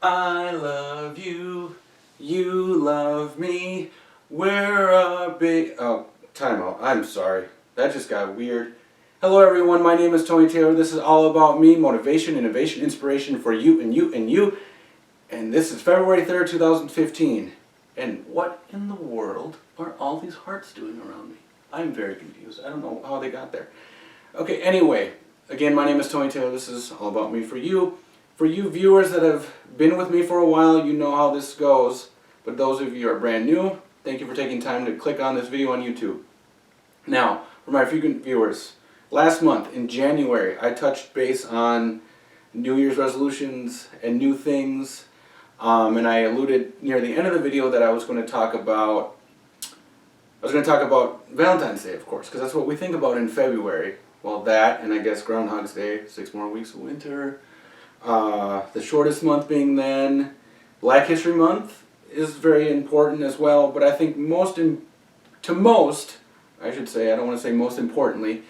I love you, you love me, we're a big... Oh, timeout. I'm sorry. That just got weird. Hello everyone, my name is Tony Taylor. This is all about me, motivation, innovation, inspiration for you and you and you. And this is February 3rd, 2015. And what in the world are all these hearts doing around me? I'm very confused. I don't know how they got there. Okay, anyway, again, my name is Tony Taylor. This is all about me for you. For you viewers that have been with me for a while, you know how this goes. But those of you who are brand new, thank you for taking time to click on this video on YouTube. Now, for my frequent viewers, last month in January, I touched base on New Year's resolutions and new things. And I alluded near the end of the video that I was going to talk about Valentine's Day, of course, because that's what we think about in February. Well, that, and I guess Groundhog's Day, 6 more weeks of winter. The shortest month being then. Black History Month is very important as well, but I think to most, I should say, I don't want to say most importantly,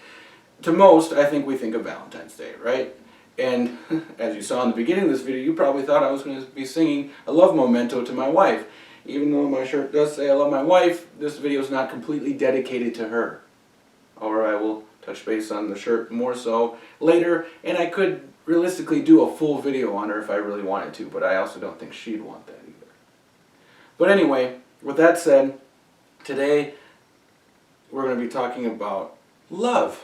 to most, I think we think of Valentine's Day, right? And as you saw in the beginning of this video, you probably thought I was going to be singing a love memento to my wife. Even though my shirt does say I love my wife, this video is not completely dedicated to her. Or I will touch base on the shirt more so later, and I could realistically do a full video on her if I really wanted to, but I also don't think she'd want that either. But anyway, with that said, today we're going to be talking about love,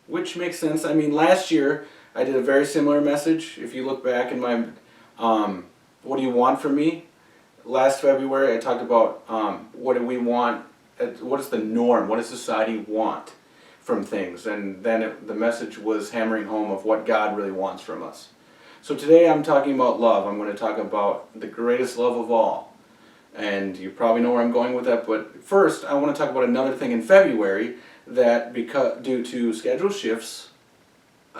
which makes sense. I mean, last year I did a very similar message. If you look back in my what do you want from me? Last February I talked about what do we want, what is the norm, what does society want from things, and then the message was hammering home of what God really wants from us. So today I'm talking about love. I'm going to talk about the greatest love of all. And you probably know where I'm going with that, but first I want to talk about another thing in February that, due to schedule shifts,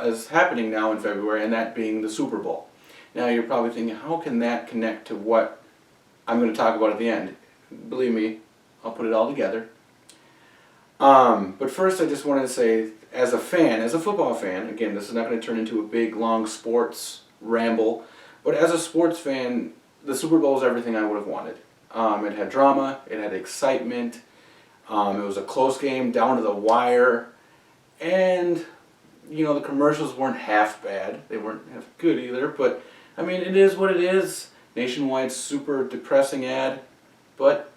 is happening now in February, and that being the Super Bowl. Now you're probably thinking, how can that connect to what I'm going to talk about at the end? Believe me, I'll put it all together. But first I just wanted to say, as a football fan, again, this is not going to turn into a big, long sports ramble, but as a sports fan, the Super Bowl is everything I would have wanted. It had drama, it had excitement, it was a close game, down to the wire, and, you know, the commercials weren't half bad. They weren't half good either, but, I mean, it is what it is. Nationwide, super depressing ad, but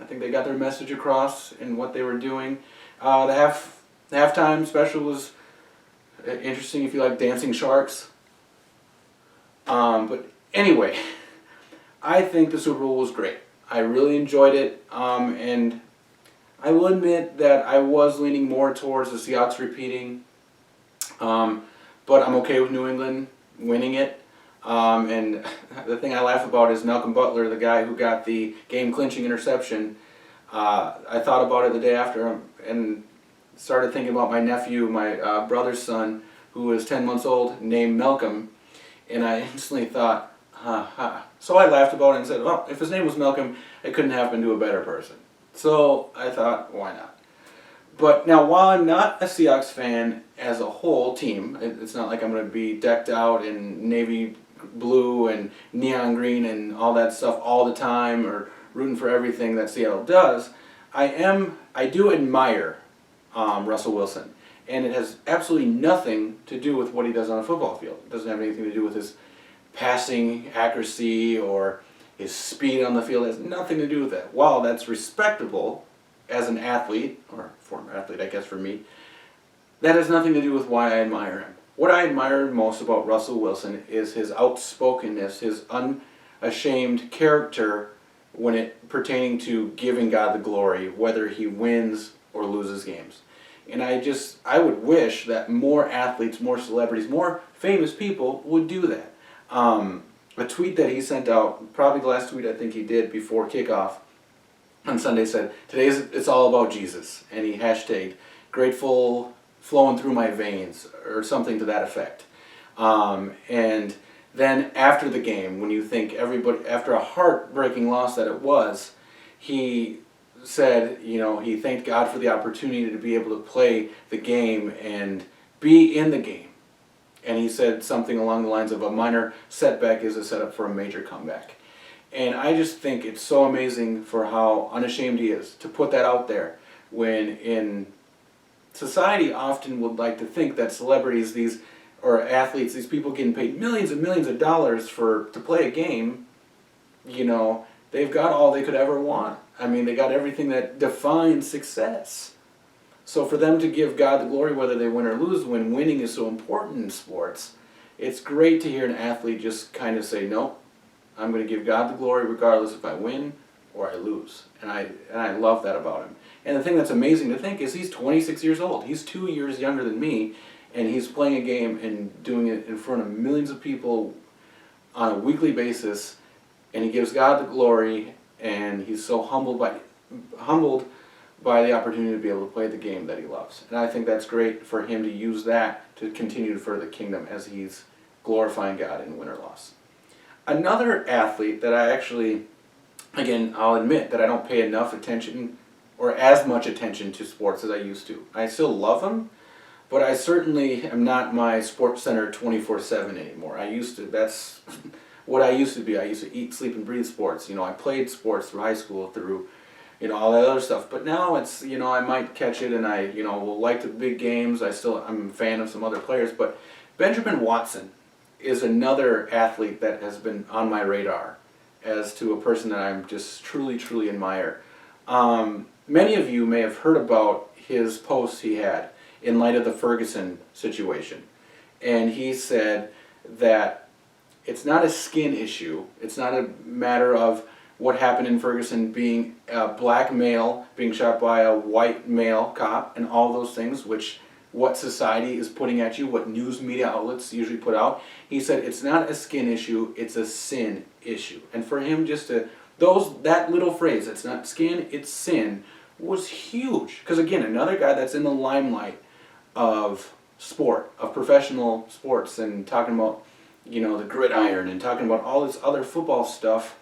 I think they got their message across in what they were doing. The halftime special was interesting if you like dancing sharks. But anyway, I think the Super Bowl was great. I really enjoyed it, and I will admit that I was leaning more towards the Seahawks repeating, but I'm okay with New England winning it. And the thing I laugh about is Malcolm Butler, the guy who got the game-clinching interception. I thought about it the day after and started thinking about my nephew, my brother's son, who is 10 months old, named Malcolm, and I instantly thought, ha ha. So I laughed about it and said, well, if his name was Malcolm, it couldn't happen to a better person. So I thought, why not? But now, while I'm not a Seahawks fan as a whole team, it's not like I'm going to be decked out in navy blue and neon green and all that stuff all the time, or rooting for everything that Seattle does. I do admire Russell Wilson, and it has absolutely nothing to do with what he does on a football field. It doesn't have anything to do with his passing accuracy or his speed on the field. It has nothing to do with that. While that's respectable as an athlete, or former athlete I guess for me, that has nothing to do with why I admire him. What I admire most about Russell Wilson is his outspokenness, his unashamed character when it pertaining to giving God the glory, whether he wins or loses games. And I would wish that more athletes, more celebrities, more famous people would do that. A tweet that he sent out, probably the last tweet I think he did before kickoff on Sunday, said, it's all about Jesus. And he hashtagged, grateful flowing through my veins, or something to that effect. And then after the game, when you think everybody, after a heartbreaking loss that it was, he said, you know, he thanked God for the opportunity to be able to play the game and be in the game. And he said something along the lines of a minor setback is a setup for a major comeback. And I just think it's so amazing for how unashamed he is to put that out there, when in society often would like to think that celebrities, these or athletes, these people getting paid millions and millions of dollars to play a game, they've got all they could ever want. I mean, they got everything that defines success. So for them to give God the glory whether they win or lose, when winning is so important in sports, it's great to hear an athlete just kind of say, no, I'm going to give God the glory regardless if I win or I lose. And I love that about him. And the thing that's amazing to think is he's 26 years old. He's 2 years younger than me, and he's playing a game and doing it in front of millions of people on a weekly basis, and he gives God the glory, and he's so humbled by the opportunity to be able to play the game that he loves. And I think that's great for him to use that to continue to further the kingdom as he's glorifying God in win or loss. Another athlete that I actually, again, I'll admit that I don't pay enough attention or as much attention to sports as I used to. I still love them, but I certainly am not my Sports Center 24/7 anymore. That's what I used to be. I used to eat, sleep, and breathe sports. I played sports through high school, through all that other stuff. But now it's, I might catch it and I, will like the big games. I'm a fan of some other players. But Benjamin Watson is another athlete that has been on my radar as to a person that I'm just truly, truly admire. Many of you may have heard about his posts he had in light of the Ferguson situation. And he said that it's not a skin issue. It's not a matter of what happened in Ferguson being a black male being shot by a white male cop and all those things, what society is putting at you, what news media outlets usually put out. He said it's not a skin issue, it's a sin issue. And for him that little phrase, it's not skin, it's sin, was huge. Because again, another guy that's in the limelight of sport, of professional sports, and talking about, the gridiron and talking about all this other football stuff,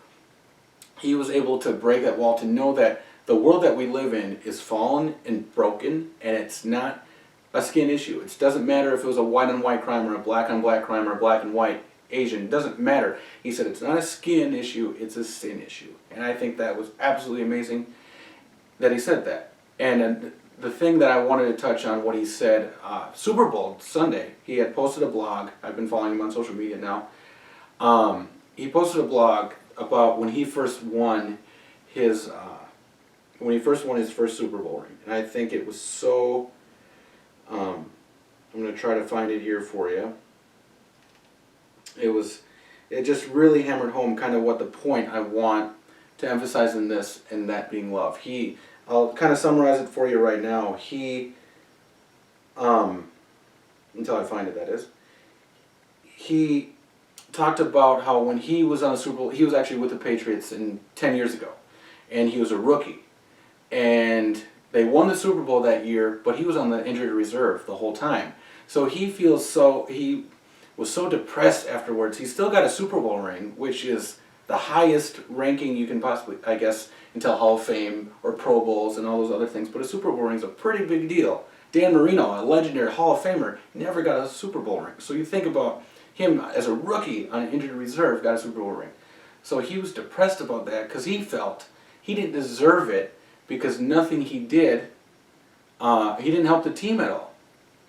he was able to break that wall to know that the world that we live in is fallen and broken, and it's not a skin issue. It doesn't matter if it was a white on white crime or a black on black crime or a black and white Asian. It doesn't matter. He said it's not a skin issue, it's a sin issue. And I think that was absolutely amazing that he said that. And the thing that I wanted to touch on, what he said, Super Bowl Sunday, he had posted a blog. I've been following him on social media now. He posted a blog about when he first won his first Super Bowl ring. And I think it was so, I'm going to try to find it here for you. It just really hammered home kind of what the point I want to emphasize in this, and that being love. I'll kind of summarize it for you right now. Until I find it, that is. He talked about how when he was on the Super Bowl, he was actually with the Patriots 10 years ago, and he was a rookie. And they won the Super Bowl that year, but he was on the injured reserve the whole time. So he was so depressed afterwards. He's still got a Super Bowl ring, which is the highest ranking you can possibly, I guess, until Hall of Fame or Pro Bowls and all those other things. But a Super Bowl ring is a pretty big deal. Dan Marino, a legendary Hall of Famer, never got a Super Bowl ring. So you think about him as a rookie on an injured reserve, got a Super Bowl ring. So he was depressed about that because he felt he didn't deserve it because nothing he did, he didn't help the team at all.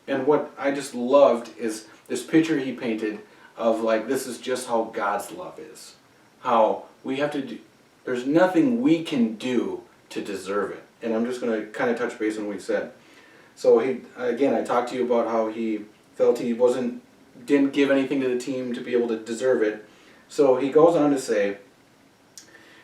And what I just loved is this picture he painted of this is just how God's love is. How we have to do, there's nothing we can do to deserve it. And I'm just going to kind of touch base on what he said. So I talked to you about how he felt he didn't give anything to the team to be able to deserve it. So he goes on to say,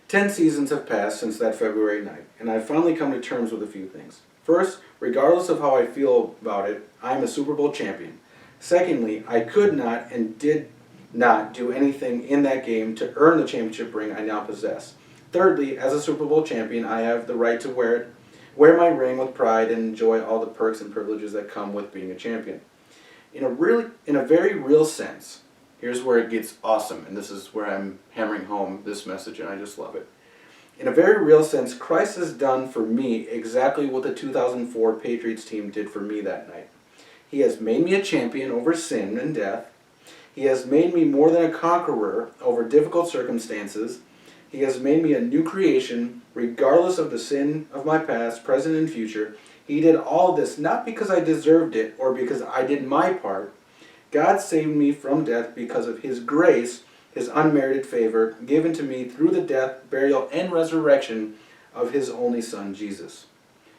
10 seasons have passed since that February night, and I've finally come to terms with a few things. First, regardless of how I feel about it, I'm a Super Bowl champion. Secondly, I could not and did not do anything in that game to earn the championship ring I now possess. Thirdly, as a Super Bowl champion, I have the right to wear my ring with pride and enjoy all the perks and privileges that come with being a champion. In a very real sense, here's where it gets awesome, and this is where I'm hammering home this message, and I just love it. In a very real sense, Christ has done for me exactly what the 2004 Patriots team did for me that night. He has made me a champion over sin and death. He has made me more than a conqueror over difficult circumstances. He has made me a new creation, regardless of the sin of my past, present, and future. He did all this not because I deserved it or because I did my part. God saved me from death because of His grace, His unmerited favor, given to me through the death, burial, and resurrection of His only Son, Jesus.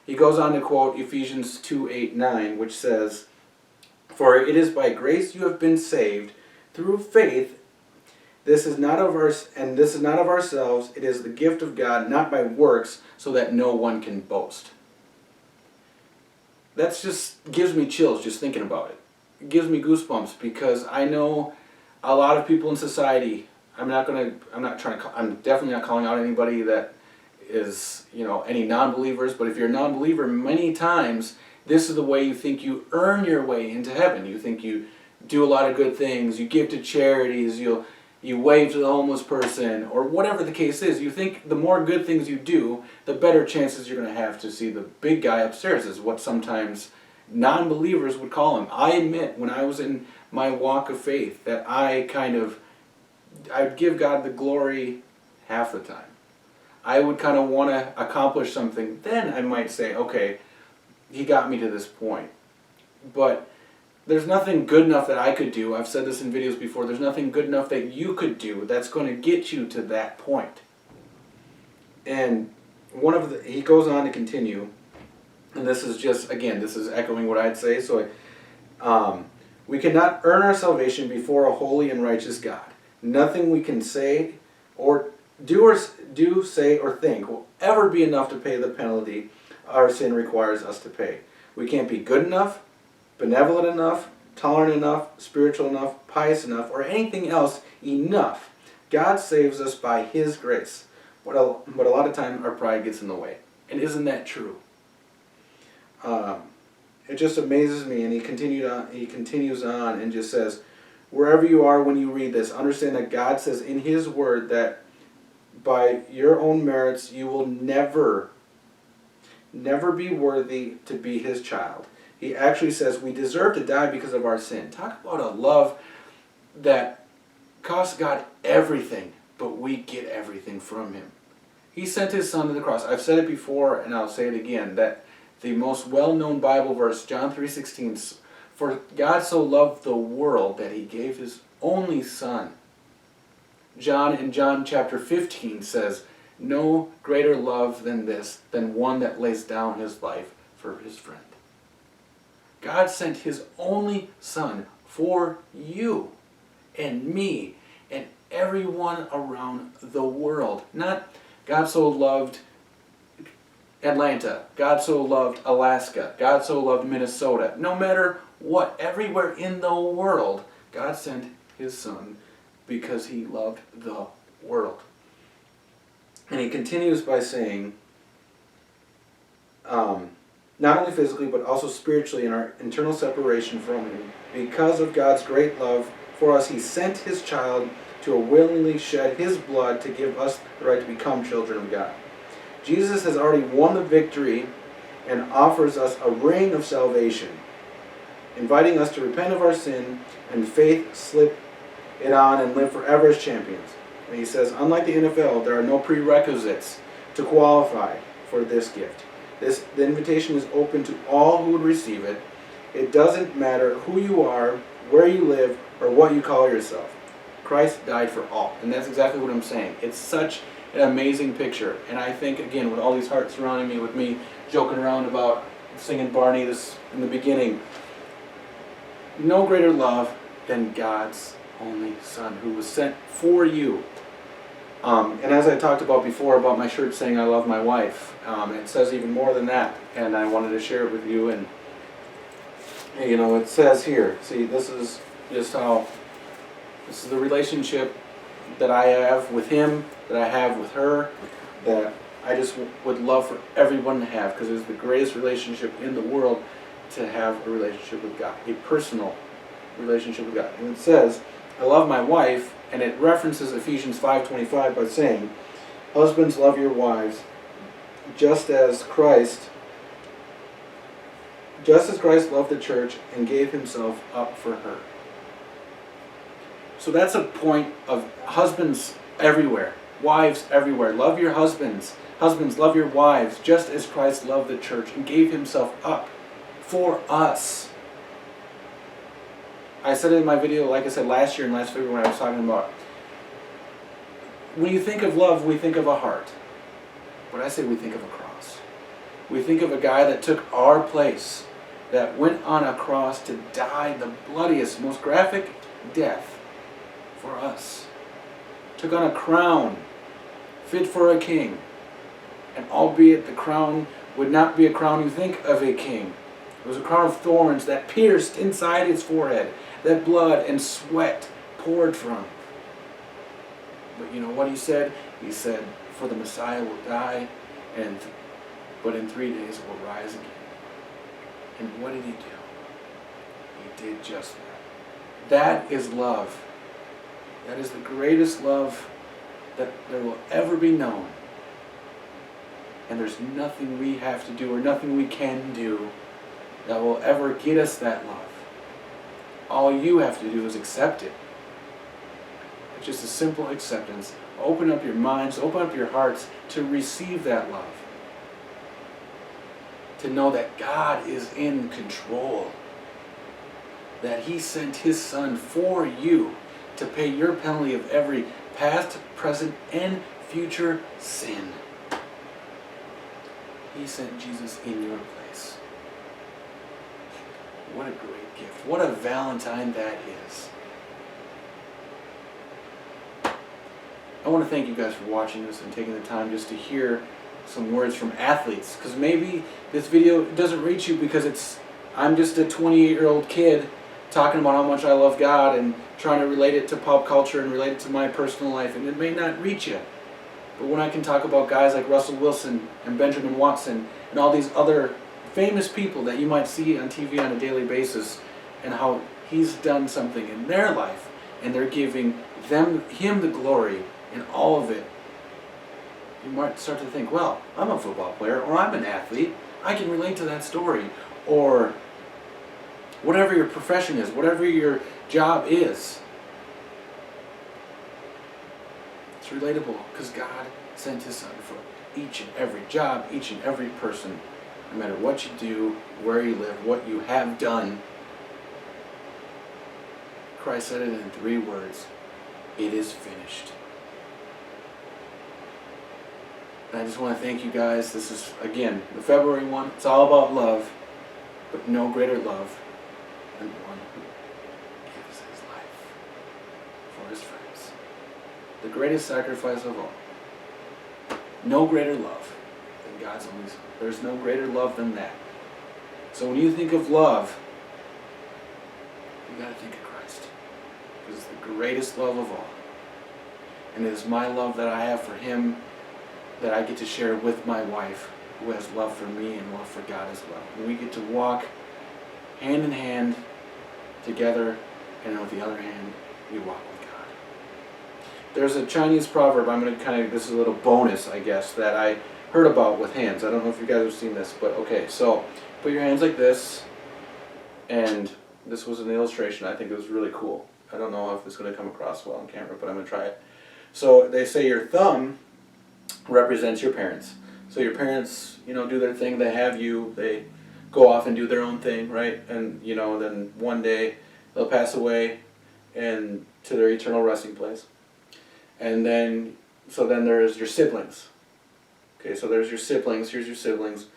He goes on to quote Ephesians 2:8-9, which says, "For it is by grace you have been saved, through faith. This is not of ourselves. It is the gift of God, not by works, so that no one can boast." That just gives me chills just thinking about it. It gives me goosebumps because I know a lot of people in society. I'm definitely not calling out anybody that is, any non-believers, but if you're a non-believer, many times this is the way you think you earn your way into heaven. You think you do a lot of good things, you give to charities, you wave to the homeless person, or whatever the case is. You think the more good things you do, the better chances you're going to have to see the big guy upstairs, is what sometimes non-believers would call him. I admit, when I was in my walk of faith, that I'd give God the glory half the time. I would kind of want to accomplish something. Then I might say, okay, He got me to this point. But there's nothing good enough that I could do. I've said this in videos before. There's nothing good enough that you could do that's going to get you to that point. And he goes on to continue, and this is just, again, this is echoing what I'd say. So, we cannot earn our salvation before a holy and righteous God. Nothing we can say or say or think will ever be enough to pay the penalty our sin requires us to pay. We can't be good enough, benevolent enough, tolerant enough, spiritual enough, pious enough, or anything else enough. God saves us by His grace. But a lot of time our pride gets in the way. And isn't that true? It just amazes me, and he continues on and just says, wherever you are when you read this, understand that God says in His Word that by your own merits you will never be worthy to be His child. He actually says we deserve to die because of our sin. Talk about a love that costs God everything, but we get everything from Him. He sent His Son to the cross. I've said it before, and I'll say it again, that the most well-known Bible verse, John 3:16, for God so loved the world that He gave His only Son. John in John chapter 15 says, no greater love than this, than one that lays down his life for his friend. God sent His only Son for you and me and everyone around the world. Not God so loved Atlanta, God so loved Alaska, God so loved Minnesota. No matter what, everywhere in the world, God sent His Son because He loved the world. And he continues by saying, not only physically but also spiritually in our internal separation from Him, because of God's great love for us, He sent His child to willingly shed His blood to give us the right to become children of God. Jesus has already won the victory and offers us a ring of salvation, inviting us to repent of our sin and faith, slip it on, and live forever as champions. And he says, unlike the NFL, there are no prerequisites to qualify for this gift. The invitation is open to all who would receive it. It doesn't matter who you are, where you live, or what you call yourself. Christ died for all. And that's exactly what I'm saying. It's such an amazing picture. And I think, again, with all these hearts surrounding me, with me joking around about singing Barney this in the beginning, no greater love than God's only Son who was sent for you. And as I talked about before about my shirt saying I love my wife, it says even more than that, and I wanted to share it with you. And it says here, see, this is the relationship that I have with him, that I have with her, that I just would love for everyone to have, because it's the greatest relationship in the world, to have a relationship with God, a personal relationship with God. And it says, I love my wife, and it references Ephesians 5:25 by saying, husbands, love your wives, just as Christ just as Christ loved the church and gave himself up for her. So that's a point of husbands everywhere, wives everywhere. Love your husbands. Husbands, love your wives, just as Christ loved the church and gave himself up for us. I said it in my video, like I said last year and last February when I was talking about, when you think of love, we think of a heart. But I say we think of a cross. We think of a guy that took our place, that went on a cross to die the bloodiest, most graphic death for us. Took on a crown, fit for a king. And albeit the crown would not be a crown you think of a king. It was a crown of thorns that pierced inside his forehead, that blood and sweat poured from. But you know what he said? He said, for the Messiah will die, but in 3 days will rise again. And what did he do? He did just that. That is love. That is the greatest love that there will ever be known. And there's nothing we have to do or nothing we can do that will ever get us that love. All you have to do is accept it. It's just a simple acceptance. Open up your minds, open up your hearts to receive that love. To know that God is in control. That he sent his son for you to pay your penalty of every past, present, and future sin. He sent Jesus in your place. What a great gift. What a Valentine that is. I want to thank you guys for watching this and taking the time just to hear some words from athletes. Because maybe this video doesn't reach you because I'm just a 28-year-old kid talking about how much I love God and trying to relate it to pop culture and relate it to my personal life. And it may not reach you. But when I can talk about guys like Russell Wilson and Benjamin Watson and all these other famous people that you might see on TV on a daily basis and how he's done something in their life and they're giving him the glory in all of it, you might start to think, well, I'm a football player or I'm an athlete. I can relate to that story. Or whatever your profession is, whatever your job is. It's relatable because God sent his son for each and every job, each and every person, no matter what you do, where you live, what you have done. Christ said it in 3 words, it is finished. And I just want to thank you guys. This is, again, the February one. It's all about love, but no greater love than one who gives his life for his friends. The greatest sacrifice of all. No greater love than God's only Son. There's no greater love than that. So when you think of love, you got to think of Christ. Because it's the greatest love of all. And it is my love that I have for him that I get to share with my wife, who has love for me and love for God as well. And we get to walk hand in hand together, and with the other hand, we walk with God. There's a Chinese proverb, this is a little bonus, I guess, that I heard about with hands. I don't know if you guys have seen this, but okay, so put your hands like this, and this was an illustration. I think it was really cool. I don't know if it's going to come across well on camera, but I'm going to try it. So they say your thumb represents your parents. So your parents, do their thing, they have you, they go off and do their own thing, right? And, then one day they'll pass away and to their eternal resting place. And then there's your siblings. Okay, so there's your siblings, here's your siblings.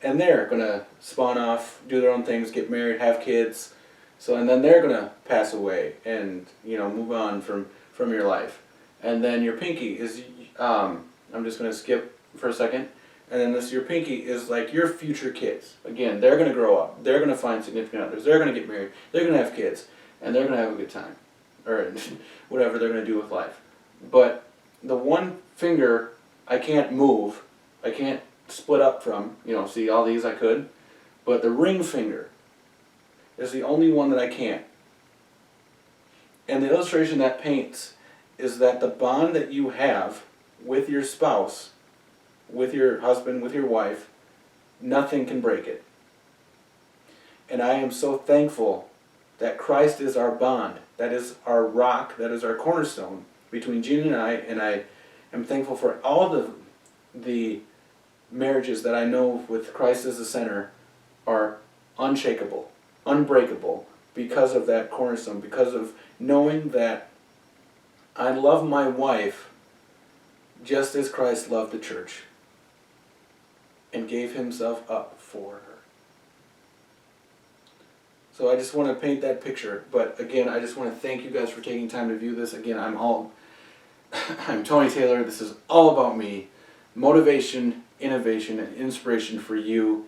And they're going to spawn off, do their own things, get married, have kids. So, and then they're going to pass away and, move on from your life. And then your pinky is, I'm just going to skip for a second. And then your pinky is like your future kids. Again, they're going to grow up. They're going to find significant others. They're going to get married. They're going to have kids. And they're going to have a good time. Or whatever they're going to do with life. But the one finger I can't move, I can't split up from, see all these I could. But the ring finger is the only one that I can't. And the illustration that paints is that the bond that you have with your spouse, with your husband, with your wife, nothing can break it. And I am so thankful that Christ is our bond, that is our rock, that is our cornerstone between Gene and I am thankful for all the marriages that I know with Christ as the center are unshakable, unbreakable, because of that cornerstone, because of knowing that I love my wife just as Christ loved the church and gave himself up for her. So I just want to paint that picture. But again, I just want to thank you guys for taking time to view this. Again, I'm Tony Taylor. This is all about me. Motivation, innovation, and inspiration for you.